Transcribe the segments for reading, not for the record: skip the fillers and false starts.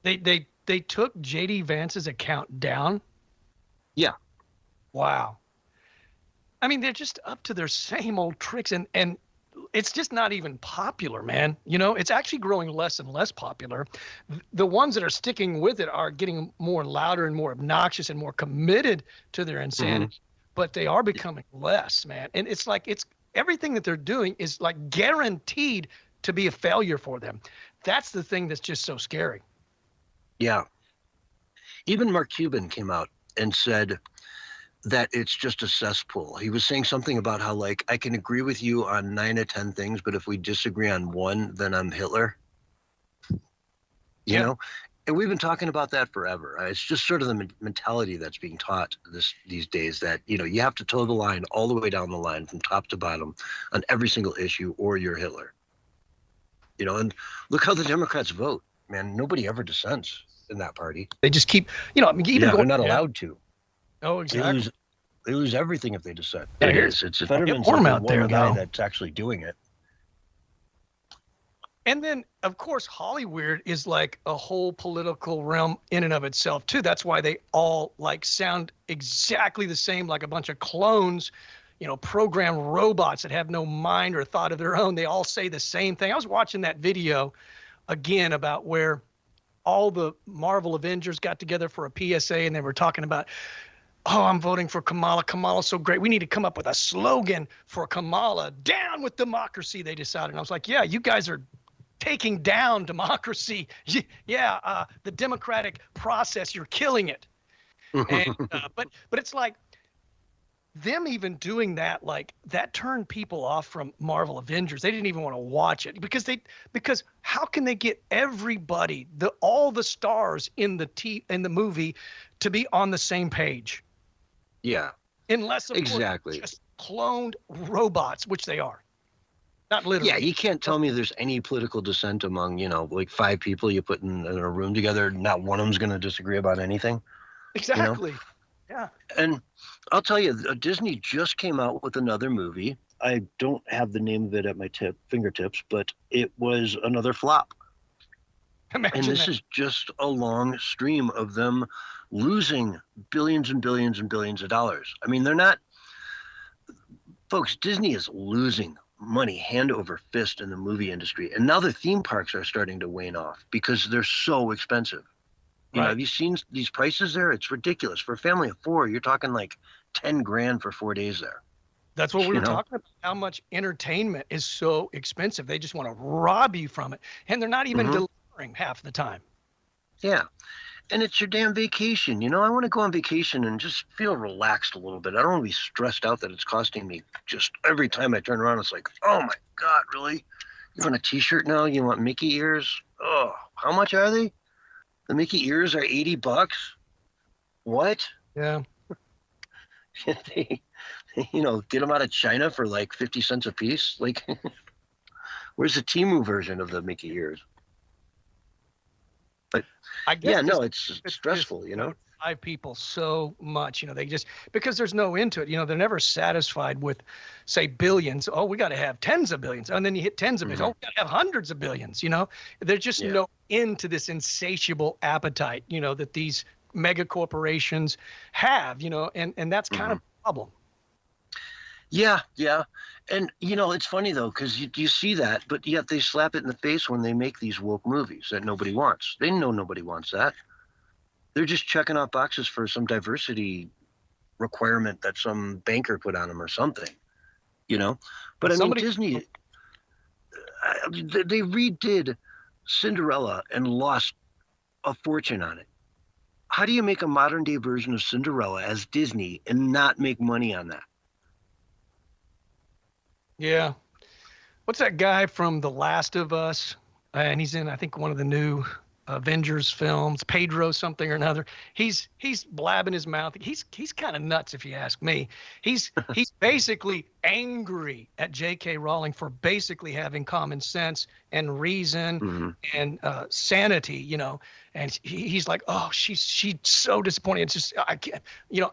They took JD Vance's account down. Yeah. Wow. I mean, they're just up to their same old tricks, and it's just not even popular, man. It's actually growing less and less popular. The ones that are sticking with it are getting more louder and more obnoxious and more committed to their insanity, but they are becoming less, man. And it's like it's everything that they're doing is like guaranteed to be a failure for them. That's the thing that's just so scary. Yeah. Even Mark Cuban came out and said that it's just a cesspool. He was saying something about how, like, I can agree with you on 9 of 10 things, but if we disagree on one, then I'm Hitler. You know? And we've been talking about that forever. It's just sort of the mentality that's being taught these days that, you have to toe the line all the way down the line from top to bottom on every single issue, or you're Hitler. And look how the Democrats vote, man. Nobody ever dissents in that party. They just keep, they're not allowed to. Oh, exactly. They lose everything if they dissent. Yeah, It's Fetterman's warm the out there, one guy though. that's actually doing it. And then, of course, Hollywood is like a whole political realm in and of itself, too. That's why they all sound exactly the same, like a bunch of clones, programmed robots that have no mind or thought of their own. They all say the same thing. I was watching that video again about where all the Marvel Avengers got together for a PSA, and they were talking about, oh, I'm voting for Kamala. Kamala's so great. We need to come up with a slogan for Kamala. Down with democracy, they decided. And I was like, yeah, you guys are taking down democracy. Yeah, the democratic process, you're killing it. And, but it's like them even doing that, like that turned people off from Marvel Avengers. They didn't even want to watch it because how can they get everybody, all the stars in the movie to be on the same page? Yeah. Unless of exactly course, just cloned robots, which they are. Not literally. Yeah, you can't tell me there's any political dissent among, like 5 people you put in a room together. Not one of them's going to disagree about anything. Exactly. Yeah. And I'll tell you, Disney just came out with another movie. I don't have the name of it at my fingertips, but it was another flop. Imagine and this is just a long stream of them losing billions and billions and billions of dollars. I mean, they're not, folks, Disney is losing money hand over fist in the movie industry. And now the theme parks are starting to wane off because they're so expensive. Have you seen these prices there? It's ridiculous. For a family of 4, you're talking like 10 grand for 4 days there. That's what we were talking about, how much entertainment is so expensive. They just want to rob you from it. And they're not even delivering half the time. Yeah. And it's your damn vacation. I want to go on vacation and just feel relaxed a little bit. I don't want to be stressed out that it's costing me just every time I turn around. It's like, oh my God, really? You want a t-shirt now? You want Mickey ears? Oh, how much are they? The Mickey ears are $80. What? Yeah. They, get them out of China for like 50 cents a piece. Like, where's the Temu version of the Mickey ears? But I guess it's stressful, 5 people so much, they just, because there's no end to it, they're never satisfied with, say, billions. Oh, we got to have tens of billions. And then you hit tens of billions. Oh, we got to have hundreds of billions, There's just no end to this insatiable appetite, that these mega corporations have, and that's kind of a problem. Yeah. And, it's funny, though, because you see that, but yet they slap it in the face when they make these woke movies that nobody wants. They know nobody wants that. They're just checking off boxes for some diversity requirement that some banker put on them or something, But I mean, Disney, they redid Cinderella and lost a fortune on it. How do you make a modern day version of Cinderella as Disney and not make money on that? Yeah. What's that guy from The Last of Us? And he's in, I think, one of the new Avengers films, Pedro something or another. He's blabbing his mouth. He's kind of nuts, if you ask me. He's basically angry at J.K. Rowling for basically having common sense and reason and sanity, And he's like, oh, she's so disappointing. It's just, I can't,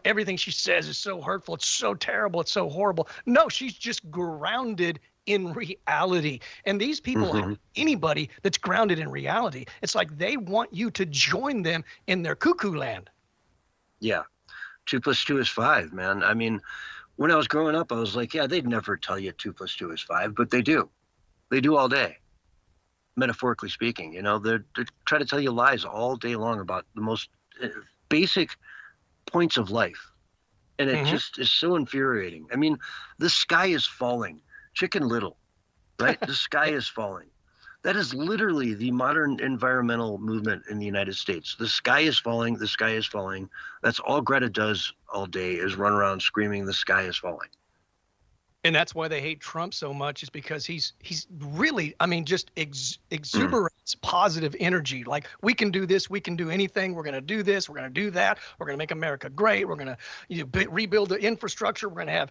everything she says is so hurtful. It's so terrible. It's so horrible. No, she's just grounded in reality. And these people, anybody that's grounded in reality, it's like they want you to join them in their cuckoo land. Yeah. 2 + 2 is 5, man. I mean, when I was growing up, I was like, yeah, they'd never tell you 2 + 2 is 5, but they do. They do all day, metaphorically speaking. You know, they try to tell you lies all day long about the most basic points of life. And it just is so infuriating. I mean, the sky is falling. Chicken Little, right? The sky is falling. That is literally the modern environmental movement in the United States. The sky is falling. The sky is falling. That's all Greta does all day, is run around screaming, the sky is falling. And that's why they hate Trump so much, is because he's really, I mean, just exuberates positive energy. Like, we can do this, we can do anything. We're going to do this, we're going to do that. We're going to make America great. We're going to rebuild the infrastructure. We're going to have,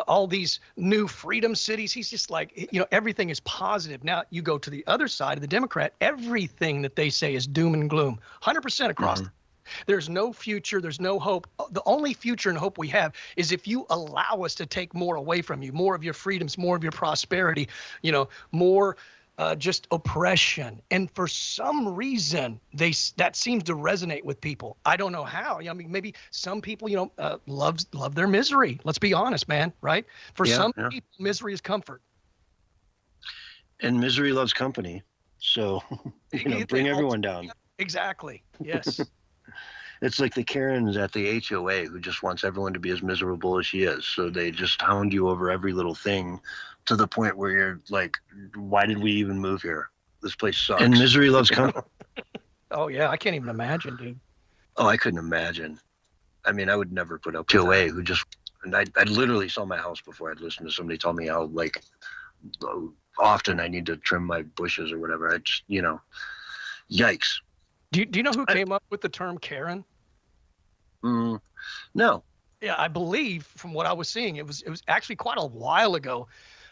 all these new freedom cities. He's just like, everything is positive. Now you go to the other side of the Democrat, everything that they say is doom and gloom, 100% across. There's no future. There's no hope. The only future and hope we have is if you allow us to take more away from you, more of your freedoms, more of your prosperity, more just oppression. And for some reason, that seems to resonate with people. I don't know how. I mean, maybe some people, love their misery. Let's be honest, man. Right? For some people, misery is comfort. And misery loves company. So, bring everyone down. Exactly. Yes. It's like the Karens at the HOA who just wants everyone to be as miserable as she is. So they just hound you over every little thing to the point where you're like, why did we even move here? This place sucks. And misery loves company. Oh, yeah. I can't even imagine, dude. Oh, I couldn't imagine. I mean, I would never put up with HOA who just, and I literally saw my house before I'd listened to somebody tell me how, like, often I need to trim my bushes or whatever. I just, yikes. Do you know who came up with the term Karen? No. Yeah, I believe from what I was seeing, it was actually quite a while ago.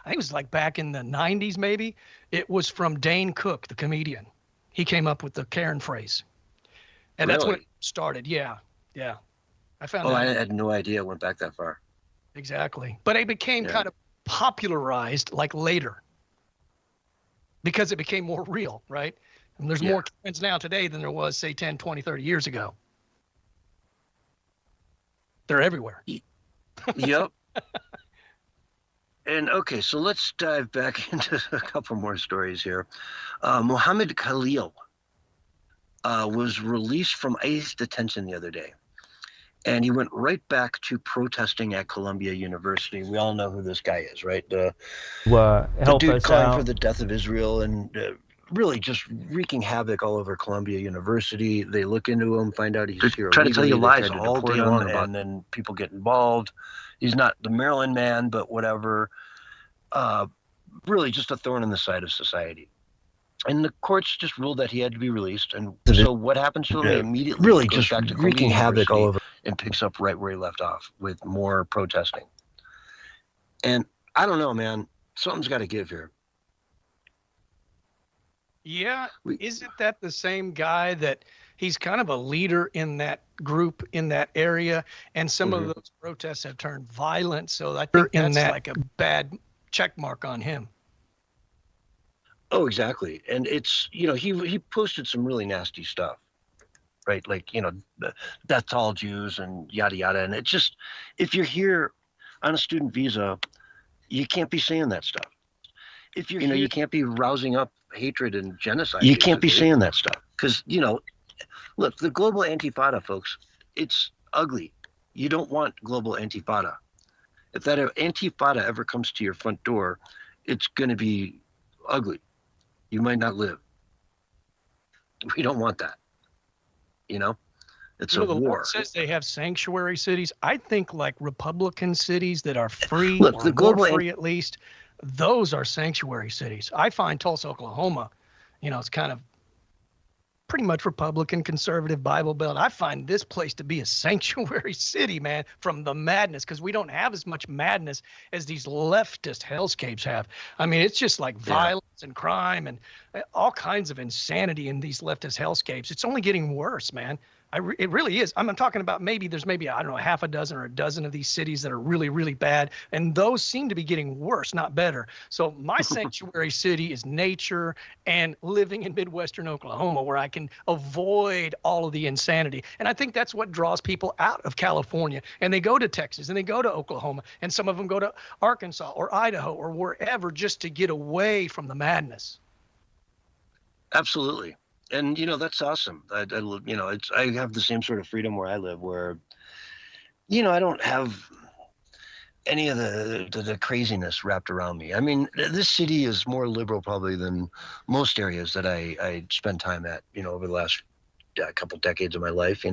I think it was like back in the 90s, maybe. It was from Dane Cook, the comedian. He came up with the Karen phrase. And that's when it started. Yeah. Yeah. I found I had no idea it went back that far. Exactly. But it became kind of popularized like later because it became more real, right? And there's more Karens now today than there was, say, 10, 20, 30 years ago. They're everywhere. Yep. And okay, so let's dive back into a couple more stories here. Mohammed Khalil was released from ICE detention the other day. And he went right back to protesting at Columbia University. We all know who this guy is, right? The dude calling for the death of Israel and really just wreaking havoc all over Columbia University. They look into him, find out he's here. Try to tell you lies all day long, and then people get involved. He's not the Maryland man, but whatever. Really just a thorn in the side of society. And the courts just ruled that he had to be released. And so what happens to him? He immediately really goes back to wreaking havoc all over and picks up right where he left off with more protesting. And I don't know, man. Something's got to give here. Yeah, isn't that the same guy that he's kind of a leader in that group in that area, and some of those protests have turned violent, so I think that's like a bad check mark on him. Oh, exactly. And it's, he posted some really nasty stuff, right? Like, death to all Jews and yada, yada. And it's just, if you're here on a student visa, you can't be saying that stuff. If you're you can't be rousing up hatred and genocide. You can't be saying that stuff because, look, the global antifada, folks, it's ugly. You don't want global antifada. If that antifada ever comes to your front door, it's going to be ugly. You might not live. We don't want that. It's a the war. Lord says they have sanctuary cities. I think like Republican cities that are free, or the global free at least, those are sanctuary cities. I find Tulsa, Oklahoma, it's kind of pretty much Republican, conservative, Bible Belt. I find this place to be a sanctuary city, man, from the madness, because we don't have as much madness as these leftist hellscapes have. I mean, it's just like violence and crime and all kinds of insanity in these leftist hellscapes. It's only getting worse, man. It really is. I'm talking about there's maybe, I don't know, half a dozen or a dozen of these cities that are really, really bad. And those seem to be getting worse, not better. So my sanctuary city is nature and living in Midwestern Oklahoma, where I can avoid all of the insanity. And I think that's what draws people out of California. And they go to Texas and they go to Oklahoma. And some of them go to Arkansas or Idaho or wherever just to get away from the madness. Absolutely. And, that's awesome. I have the same sort of freedom where I live, where, I don't have any of the craziness wrapped around me. I mean, this city is more liberal probably than most areas that I spend time at, over the last couple decades of my life.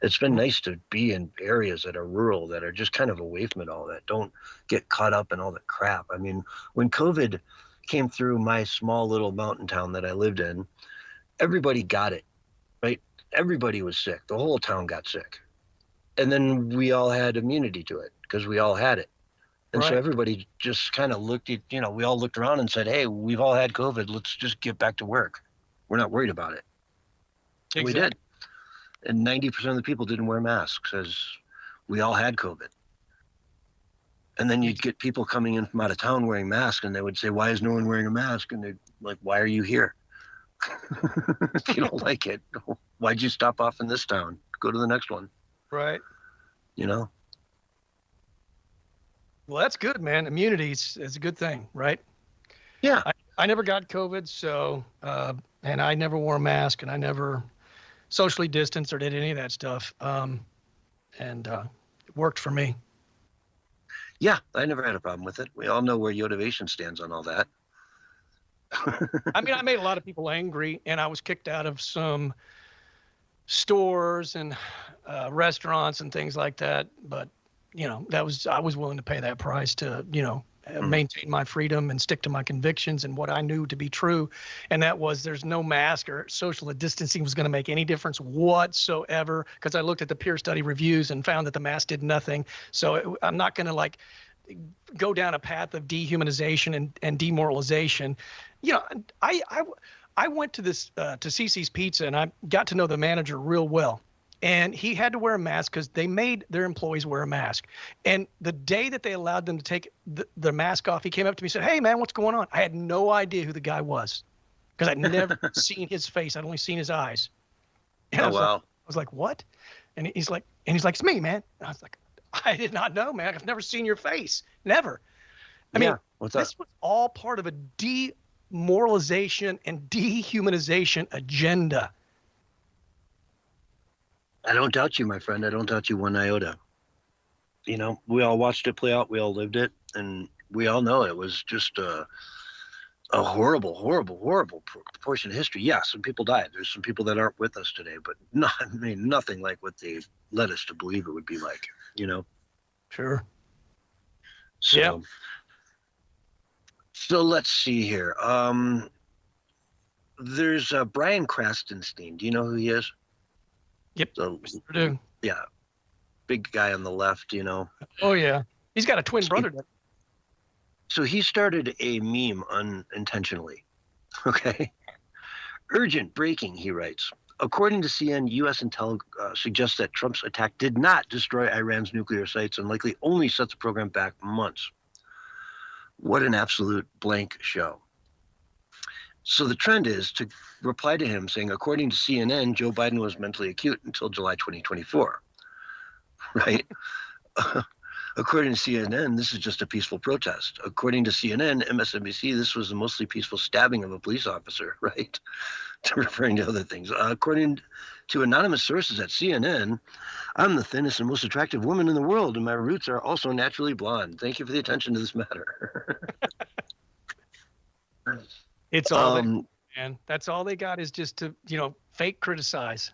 It's been nice to be in areas that are rural, that are just kind of away from it all, that don't get caught up in all the crap. I mean, when COVID came through my small little mountain town that I lived in, everybody got it, right? Everybody was sick. The whole town got sick. And then we all had immunity to it because we all had it. And so everybody just kind of looked at, we all looked around and said, hey, we've all had COVID. Let's just get back to work. We're not worried about it. Exactly. And we did. And 90% of the people didn't wear masks, as we all had COVID. And then you'd get people coming in from out of town wearing masks, and they would say, why is no one wearing a mask? And they're like, why are you here? If you don't like it, why'd you stop off in this town? Go to the next one. Right. Well, that's good, man. Immunity is a good thing, right? Yeah. I never got COVID, so and I never wore a mask, and I never socially distanced or did any of that stuff. And it worked for me. Yeah, I never had a problem with it. We all know where Yotivation stands on all that. I mean, I made a lot of people angry, and I was kicked out of some stores and restaurants and things like that. But, I was willing to pay that price to, maintain my freedom and stick to my convictions and what I knew to be true. And that was there's no mask or social distancing was going to make any difference whatsoever, because I looked at the peer study reviews and found that the mask did nothing. So I'm not going to go down a path of dehumanization and demoralization. I went to this to Cece's Pizza, and I got to know the manager real well. And he had to wear a mask because they made their employees wear a mask. And the day that they allowed them to take the mask off, he came up to me and said, hey, man, what's going on? I had no idea who the guy was because I'd never seen his face. I'd only seen his eyes. And I was like, what? And he's like, it's me, man. And I was like, I did not know, man. I've never seen your face. Never. I mean, this was all part of a demoralization and dehumanization agenda. I don't doubt you, my friend. I don't doubt you one iota. We all watched it play out. We all lived it. And we all know it was just a horrible, horrible, horrible portion of history. Yeah, some people died. There's some people that aren't with us today, but nothing like what they led us to believe it would be like, Sure. So, yeah. So let's see here. There's Brian Krastenstein. Do you know who he is? Yep. Yeah. Big guy on the left, Oh, yeah. He's got a twin brother. So he started a meme unintentionally. Okay. Urgent breaking, he writes. According to CNN, U.S. intel suggests that Trump's attack did not destroy Iran's nuclear sites and likely only set the program back months. What an absolute blank show. So the trend is to reply to him saying, according to CNN, Joe Biden was mentally acute until July 2024. Right? According to CNN, this is just a peaceful protest. According to CNN, MSNBC, this was a mostly peaceful stabbing of a police officer, right? Referring to other things. According to anonymous sources at CNN, I'm the thinnest and most attractive woman in the world, and my roots are also naturally blonde. Thank you for the attention to this matter. It's all man. That's all they got is just to, fake criticize.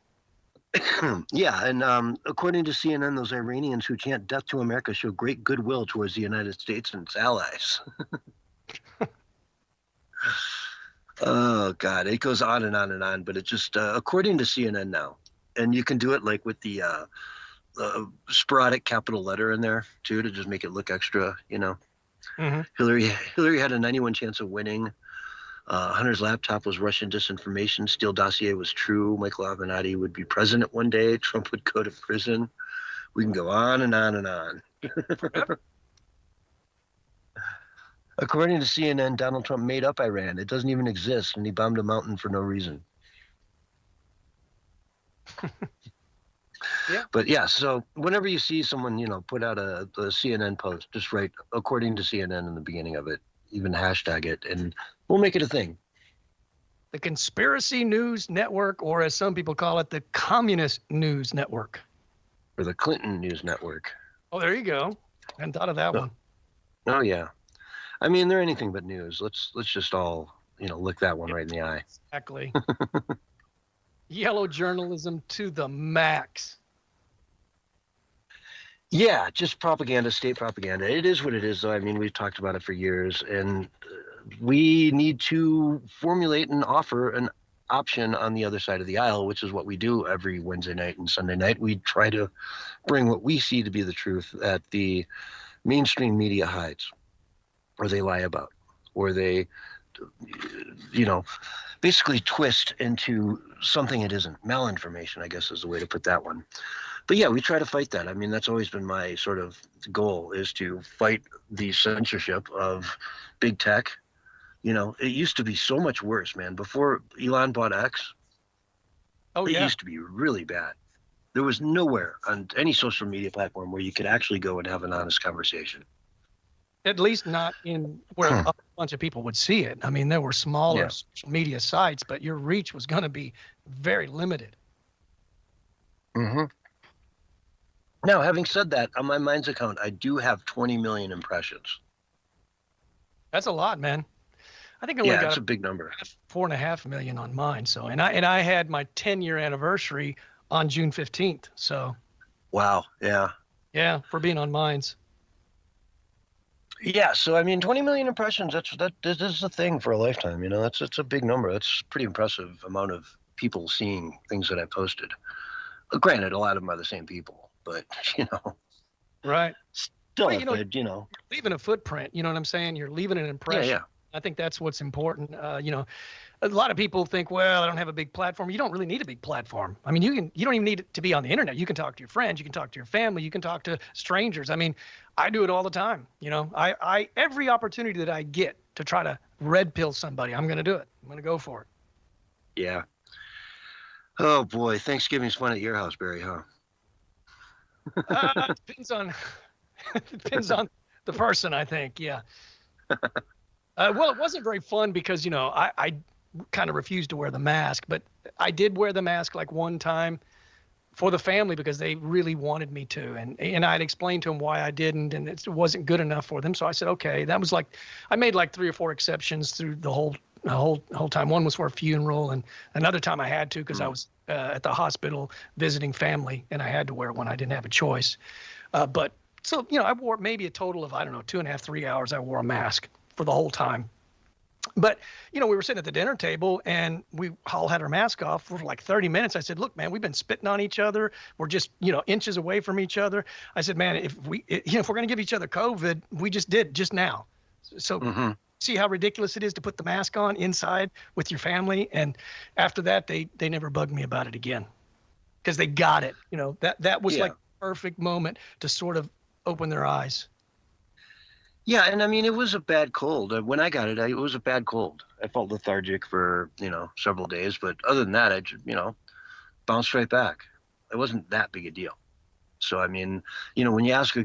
Yeah, and according to CNN, those Iranians who chant death to America show great goodwill towards the United States and its allies. Oh, God, it goes on and on and on, but it just, according to CNN now, and you can do it like with the sporadic capital letter in there, too, to just make it look extra, Mm-hmm. Hillary had a 91% chance of winning. Hunter's laptop was Russian disinformation. Steele dossier was true. Michael Avenatti would be president one day. Trump would go to prison. We can go on and on and on. According to CNN, Donald Trump made up Iran. It doesn't even exist, and he bombed a mountain for no reason. Yeah. But yeah, so whenever you see someone, put out a CNN post, just write according to CNN in the beginning of it, even hashtag it, and we'll make it a thing. The Conspiracy News Network, or as some people call it, the Communist News Network. Or the Clinton News Network. Oh, there you go. I hadn't thought of that one. Oh yeah. I mean, they're anything but news. Let's just all, look that one right in the eye. Exactly. Yellow journalism to the max. Yeah, just propaganda, state propaganda. It is what it is, though. I mean, we've talked about it for years, and we need to formulate and offer an option on the other side of the aisle, which is what we do every Wednesday night and Sunday night. We try to bring what we see to be the truth that the mainstream media hides, or they lie about, or they, basically twist into something it isn't. Malinformation, I guess, is the way to put that one. But yeah, we try to fight that. I mean, that's always been my sort of goal, is to fight the censorship of big tech. It used to be so much worse, man. Before Elon bought X, it used to be really bad. There was nowhere on any social media platform where you could actually go and have an honest conversation. At least not in where a bunch of people would see it. I mean, there were smaller social media sites, but your reach was going to be very limited. Mm-hmm. Now, having said that, on my Minds account, I do have 20 million impressions. That's a lot, man. I think I only got it's a big number. 4.5 million on mine. So, and I had my 10-year anniversary on June 15th. So. Wow. Yeah. Yeah, for being on Minds. Yeah. So, I mean, 20 million impressions. That is a thing for a lifetime. It's a big number. That's a pretty impressive amount of people seeing things that I posted. Granted, a lot of them are the same people. But, right. Still, you're leaving a footprint, you know what I'm saying? You're leaving an impression. Yeah. I think that's what's important. A lot of people think, well, I don't have a big platform. You don't really need a big platform. I mean, you don't even need it to be on the internet. You can talk to your friends, you can talk to your family, you can talk to strangers. I mean, I do it all the time. I every opportunity that I get to try to red pill somebody, I'm going to do it. I'm going to go for it. Yeah. Oh boy, Thanksgiving's fun at your house, Barry, huh? Depends on the person, I think. Yeah. Well, it wasn't very fun because, I kind of refused to wear the mask, but I did wear the mask like one time for the family because they really wanted me to. And I'd explained to them why I didn't, and it wasn't good enough for them. So I said, okay, that was I made like 3 or 4 exceptions through the whole time. One was for a funeral, and another time I had to because I was at the hospital visiting family, and I had to wear one. I didn't have a choice. But so, I wore maybe a total of, 2.5, 3 hours. I wore a mask for the whole time. But, we were sitting at the dinner table and we all had our mask off for like 30 minutes. I said, look, man, we've been spitting on each other. We're just, inches away from each other. I said, man, if we're going to give each other COVID, we just did just now. So see how ridiculous it is to put the mask on inside with your family. And after that, they never bugged me about it again because they got it. That was like the perfect moment to sort of open their eyes. Yeah, and I mean, it was a bad cold. When I got it, it was a bad cold. I felt lethargic for, several days. But other than that, I, bounced right back. It wasn't that big a deal. So, I mean, when you ask a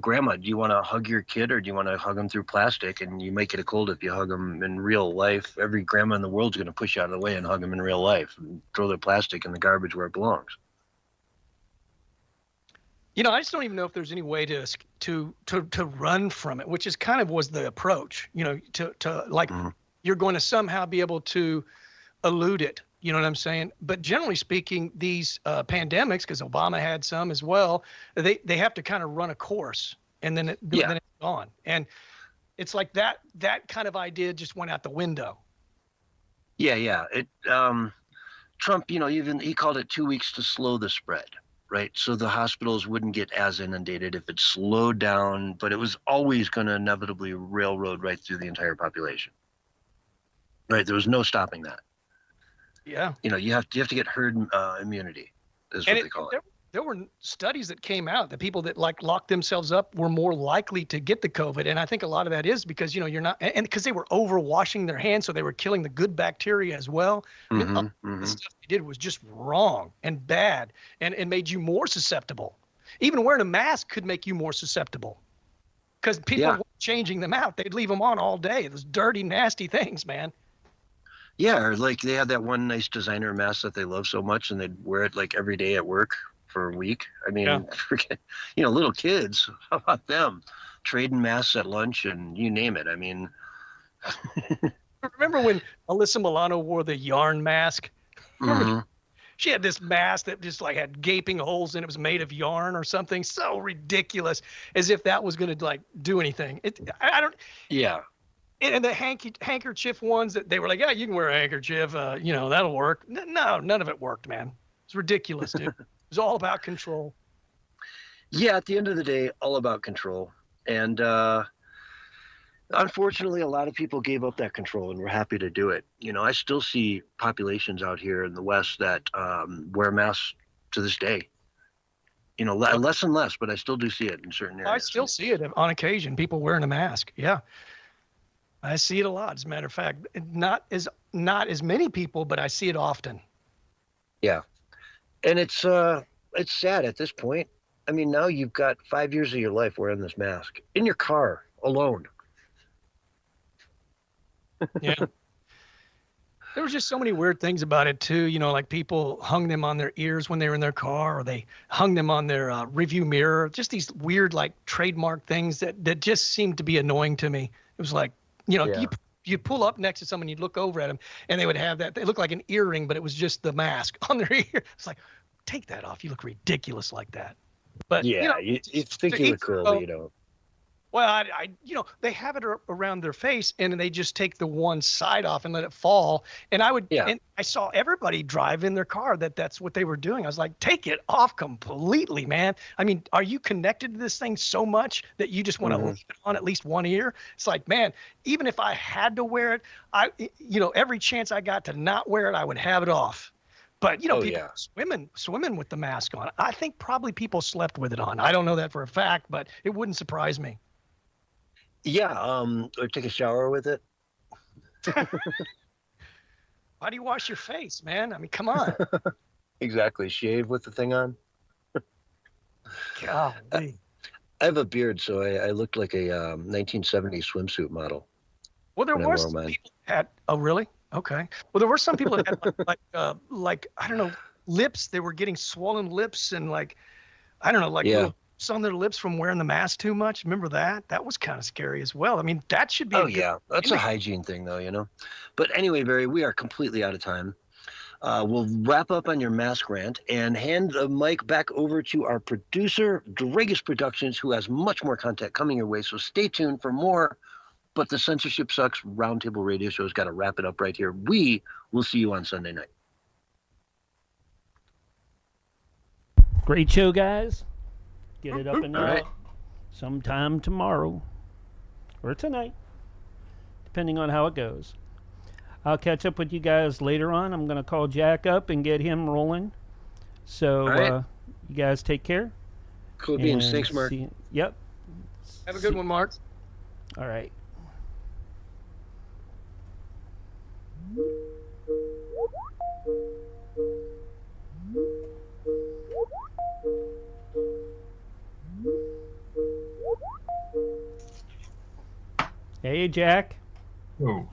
grandma, do you want to hug your kid or do you want to hug them through plastic? And you might get a cold if you hug them in real life. Every grandma in the world's going to push you out of the way and hug them in real life and throw their plastic in the garbage where it belongs. I just don't even know if there's any way to run from it, which is kind of was the approach, you're going to somehow be able to elude it. You know what I'm saying? But generally speaking, these pandemics, because Obama had some as well, they have to kind of run a course and then then it's gone. And it's like that kind of idea just went out the window. Yeah. Trump, even he called it 2 weeks to slow the spread. Right. So the hospitals wouldn't get as inundated if it slowed down, but it was always going to inevitably railroad right through the entire population. Right. There was no stopping that. Yeah. You have to get herd immunity, is what they call it. There were studies that came out that people that like locked themselves up were more likely to get the COVID. And I think a lot of that is because, you're not, and because they were over washing their hands. So they were killing the good bacteria as well. I mean, the stuff they did was just wrong and bad and made you more susceptible. Even wearing a mask could make you more susceptible because people weren't changing them out. They'd leave them on all day. Those dirty, nasty things, man. Yeah. Or like they had that one nice designer mask that they love so much and they'd wear it like every day at work for a week. I mean, forget, little kids, how about them trading masks at lunch and you name it? I mean, remember when Alyssa Milano wore the yarn mask? She had this mask that just like had gaping holes in it. It was made of yarn or something so ridiculous, as if that was going to like do anything. I don't. Yeah. And the handkerchief ones that they were like, yeah, you can wear a handkerchief, that'll work. No, none of it worked, man. It's ridiculous, dude. It was all about control. Yeah, at the end of the day, all about control. And unfortunately, a lot of people gave up that control and were happy to do it. I still see populations out here in the West that wear masks to this day. Less and less, but I still do see it in certain areas. I still see it on occasion, people wearing a mask. Yeah. I see it a lot. As a matter of fact, not as many people, but I see it often. Yeah. And it's sad at this point. I mean, now you've got 5 years of your life wearing this mask in your car alone. Yeah. There was just so many weird things about it too. Like people hung them on their ears when they were in their car, or they hung them on their review mirror. Just these weird, like trademark things that just seemed to be annoying to me. It was like, you'd pull up next to someone, you'd look over at them, and they would have that. They looked like an earring, but it was just the mask on their ear. It's like, take that off. You look ridiculous like that. But yeah, you think you look cool, but you don't. Well, they have it around their face, and they just take the one side off and let it fall. And and I saw everybody drive in their car that's what they were doing. I was like, take it off completely, man. I mean, are you connected to this thing so much that you just want to leave it on at least one ear? It's like, man, even if I had to wear it, every chance I got to not wear it, I would have it off. But, people swimming with the mask on. I think probably people slept with it on. I don't know that for a fact, but it wouldn't surprise me. Yeah, or take a shower with it. Why do you wash your face, man? I mean, come on. Exactly. Shave with the thing on. Golly. I have a beard, so I looked like a 1970s swimsuit model. Well, there were some people that had. Oh, really? Okay. Well, there were some people that had like I don't know, lips. They were getting swollen lips and like I don't know, like little on their lips from wearing the mask too much. Remember that? That was kind of scary as well. I mean, that should be. Oh yeah, that's a hygiene thing, though, But anyway, Barry, we are completely out of time. We'll wrap up on your mask rant and hand the mic back over to our producer, Dragus Productions, who has much more content coming your way. So stay tuned for more. But the Censorship Sucks Roundtable Radio Show has got to wrap it up right here. We will see you on Sunday night. Great show, guys. Get it up and out sometime tomorrow or tonight, depending on how it goes. I'll catch up with you guys later on. I'm going to call Jack up and get him rolling. So you guys take care. Cool beans. Thanks, Mark. Yep. Have a good one, Mark. All right. Hey, Jack. Oh.